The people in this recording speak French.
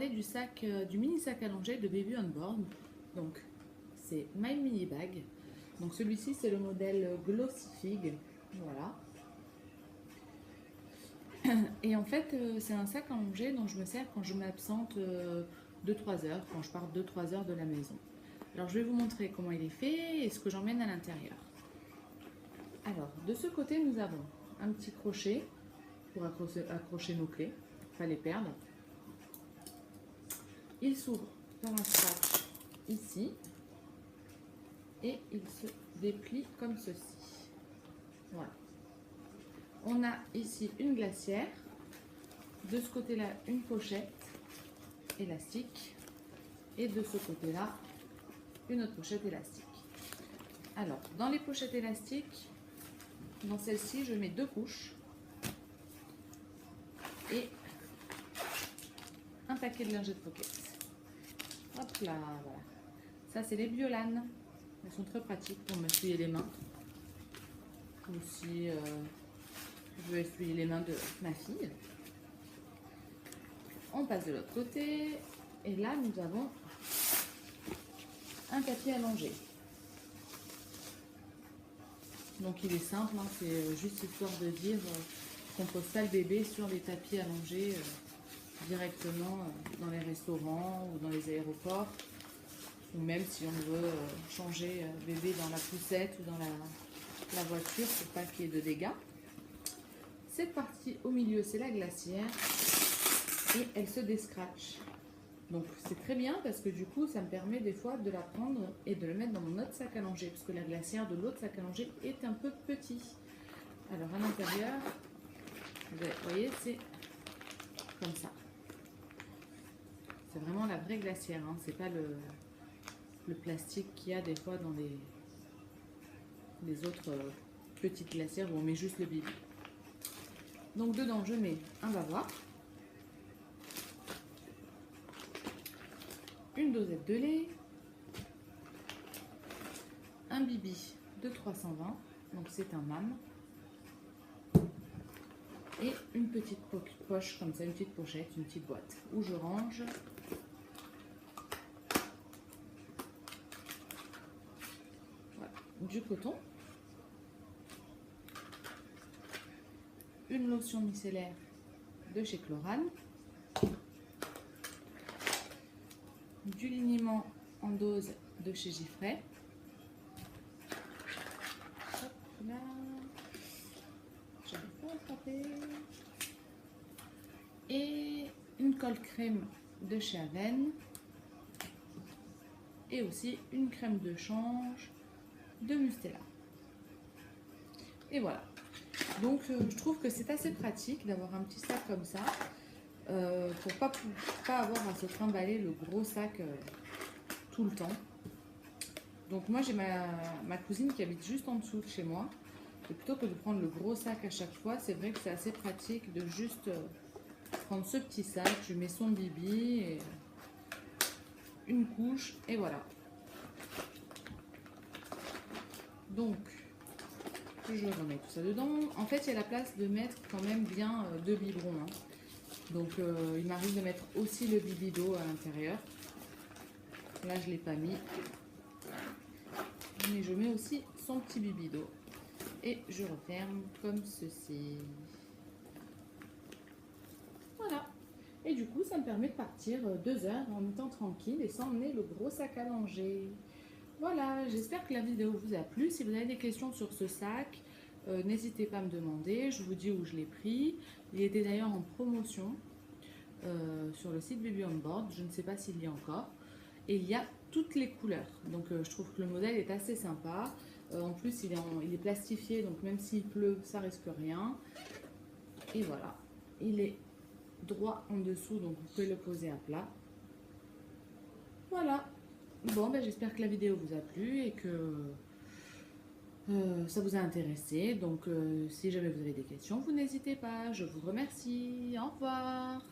parler du sac, du mini sac à langer de Baby on Board. Donc c'est My Mini Bag. Donc celui-ci c'est le modèle Glossy Fig. Voilà. Et en fait c'est un sac à langer dont je me sers quand je m'absente 2-3 heures, quand je pars 2-3 heures de la maison. Alors je vais vous montrer comment il est fait et ce que j'emmène à l'intérieur. Alors de ce côté nous avons un petit crochet pour accrocher nos clés, pas les perdre. Il s'ouvre par un scratch ici et il se déplie comme ceci. Voilà. On a ici une glacière, de ce côté-là une pochette élastique et de ce côté-là une autre pochette élastique. Alors dans les pochettes élastiques, dans celle-ci je mets 2 couches et un paquet de lingettes pocket. Hop là, voilà. Ça c'est les Biolanes. Elles sont très pratiques pour m'essuyer les mains. Ou si je veux essuyer les mains de ma fille. On passe de l'autre côté. Et là nous avons un tapis allongé. Donc il est simple, hein, c'est juste histoire de dire qu'on pose pas le bébé sur les tapis allongés directement dans les restaurants ou dans les aéroports, ou même si on veut changer bébé dans la poussette ou dans la voiture pour pas qu'il y ait de dégâts. Cette partie au milieu c'est la glacière et elle se déscratche. Donc c'est très bien parce que du coup ça me permet des fois de la prendre et de le mettre dans mon autre sac à langer, parce que la glacière de l'autre sac à langer est un peu petit. Alors à l'intérieur, vous voyez, c'est comme ça. C'est vraiment la vraie glacière, hein. C'est pas le plastique qu'il y a des fois dans les autres petites glacières où on met juste le bébé. Donc dedans je mets un bavoir, une dosette de lait, un bibi de 320, donc c'est un MAM, et une petite poche comme ça, une petite pochette, une petite boîte où je range voilà, du coton, une lotion micellaire de chez Chlorane, du liniment en dose de chez Giffray, là, j'arrive pas à attraper, et une colle crème de chez Aven, et aussi une crème de change de Mustela. Et voilà. Donc je trouve que c'est assez pratique d'avoir un petit sac comme ça. Pour pas avoir à se trimballer le gros sac tout le temps. Donc moi j'ai ma cousine qui habite juste en dessous de chez moi, et plutôt que de prendre le gros sac à chaque fois, c'est vrai que c'est assez pratique de juste prendre ce petit sac, je mets son bibi et une couche et voilà. Donc je remets tout ça dedans. En fait il y a la place de mettre quand même bien 2 biberons, hein. Donc il m'arrive de mettre aussi le bibi d'eau à l'intérieur. Là je ne l'ai pas mis. Mais je mets aussi son petit bibi d'eau. Et je referme comme ceci. Voilà. Et du coup ça me permet de partir 2 heures en étant tranquille et sans emmener le gros sac à langer. Voilà, j'espère que la vidéo vous a plu. Si vous avez des questions sur ce sac, n'hésitez pas à me demander, je vous dis où je l'ai pris. Il était d'ailleurs en promotion sur le site Baby on Board, je ne sais pas s'il y a encore. Et il y a toutes les couleurs, donc je trouve que le modèle est assez sympa. En plus il est plastifié, donc même s'il pleut, ça risque rien. Et voilà, il est droit en dessous, donc vous pouvez le poser à plat. Voilà, bon ben j'espère que la vidéo vous a plu et que ça vous a intéressé. Donc si jamais vous avez des questions, vous n'hésitez pas. Je vous remercie. Au revoir.